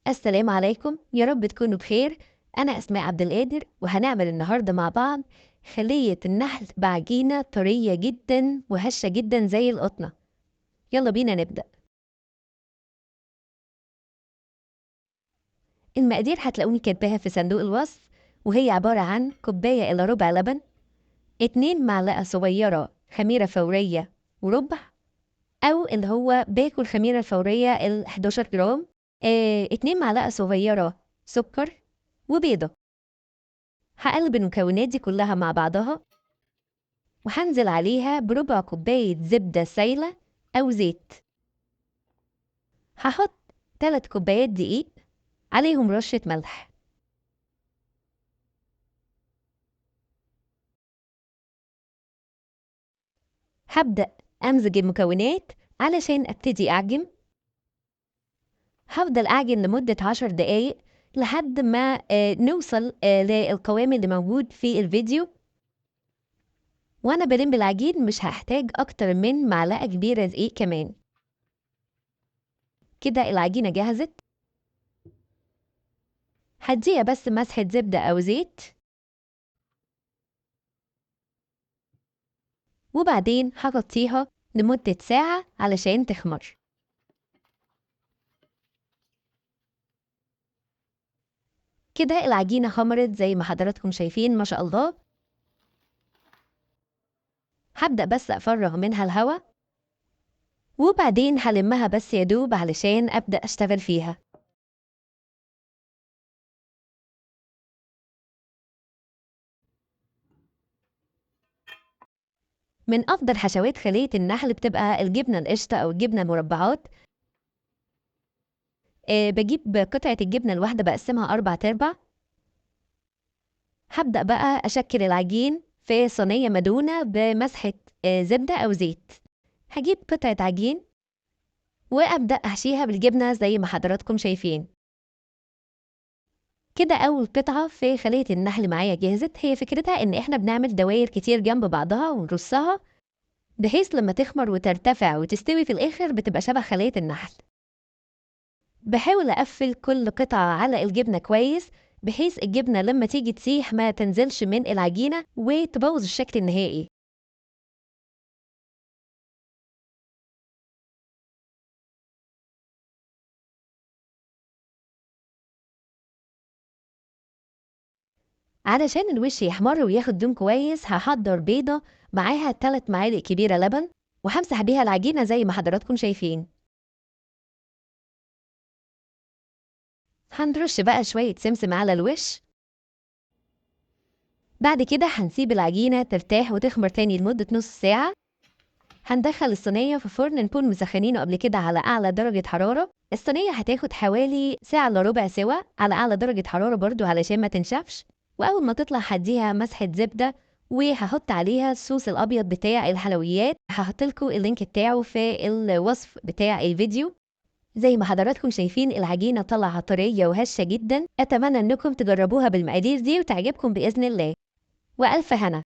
السلام عليكم، يا رب تكونوا بخير. أنا أسماء عبد القادر، وهنعمل النهاردة مع بعض خلية النحل بعجينة طرية جدا وهشة جدا زي القطنة. يلا بينا نبدأ. المقادير هتلاقوني كاتباها في صندوق الوصف، وهي عبارة عن كوباية إلا ربع لبن، 2 معلقة صغيرة خميرة فورية وربع، أو اللي هو باكو الخميرة الفورية 11 جرام، 2 معلقة صغيرة سكر، وبيضة. هقلب المكونات دي كلها مع بعضها، وهنزل عليها بربع كوباية زبدة سايلة أو زيت. هحط 3 كوبايات دقيق، عليهم رشة ملح. هبدأ أمزج المكونات علشان أبتدي أعجن. هفضل أعجن لمدة 10 دقايق لحد ما نوصل للقوام اللي موجود في الفيديو. وأنا بلم العجين مش هحتاج أكتر من معلقة كبيرة دقيق كمان. كده العجينة جهزت. هديها بس مسحة زبدة أو زيت، وبعدين هغطيها لمدة ساعة علشان تخمر. كده العجينة خمرت زي ما حضراتكم شايفين ما شاء الله. هبدأ بس أفرغ منها الهواء، وبعدين هلمها بس يدوب علشان أبدأ أشتغل فيها. من أفضل حشوات خلية النحل بتبقى الجبنة القشطة أو الجبنة المربعات. بجيب قطعة الجبنة الواحدة بقسمها 4/4. هبدأ بقى أشكل العجين في صينية مدهونة بمسحة زبدة أو زيت. هجيب قطعة عجين وأبدأ أحشيها بالجبنة زي ما حضراتكم شايفين. كده أول قطعة في خلية النحل معايا جهزت. هي فكرتها إن إحنا بنعمل دواير كتير جنب بعضها ونرصها، بحيث لما تخمر وترتفع وتستوي في الآخر بتبقى شبه خلية النحل. بحاول أقفل كل قطعة على الجبنة كويس، بحيث الجبنة لما تيجي تسيح ما تنزلش من العجينة وتبوظ الشكل النهائي. علشان الوش يحمر وياخد لون كويس هحضر بيضة معاها 3 معالق كبيرة لبن، وهمسح بيها العجينة زي ما حضراتكم شايفين. هنرش بقى شوية سمسم على الوش. بعد كده هنسيب العجينة ترتاح وتخمر تاني لمدة نص ساعة. هندخل الصينية في فرن نكون مسخنينه قبل كده على أعلى درجة حرارة. الصينية هتاخد حوالي ساعة إلا ربع سوا على أعلى درجة حرارة برضو علشان ما تنشفش. وأول ما تطلع هديها مسحة زبدة، وهحط عليها الصوص الأبيض بتاع الحلويات. هحطلكوا اللينك بتاعه في الوصف بتاع الفيديو. زي ما حضراتكم شايفين العجينة طلعت طرية وهشة جدا. أتمنى أنكم تجربوها بالمقادير دي وتعجبكم بإذن الله، وألف هنا.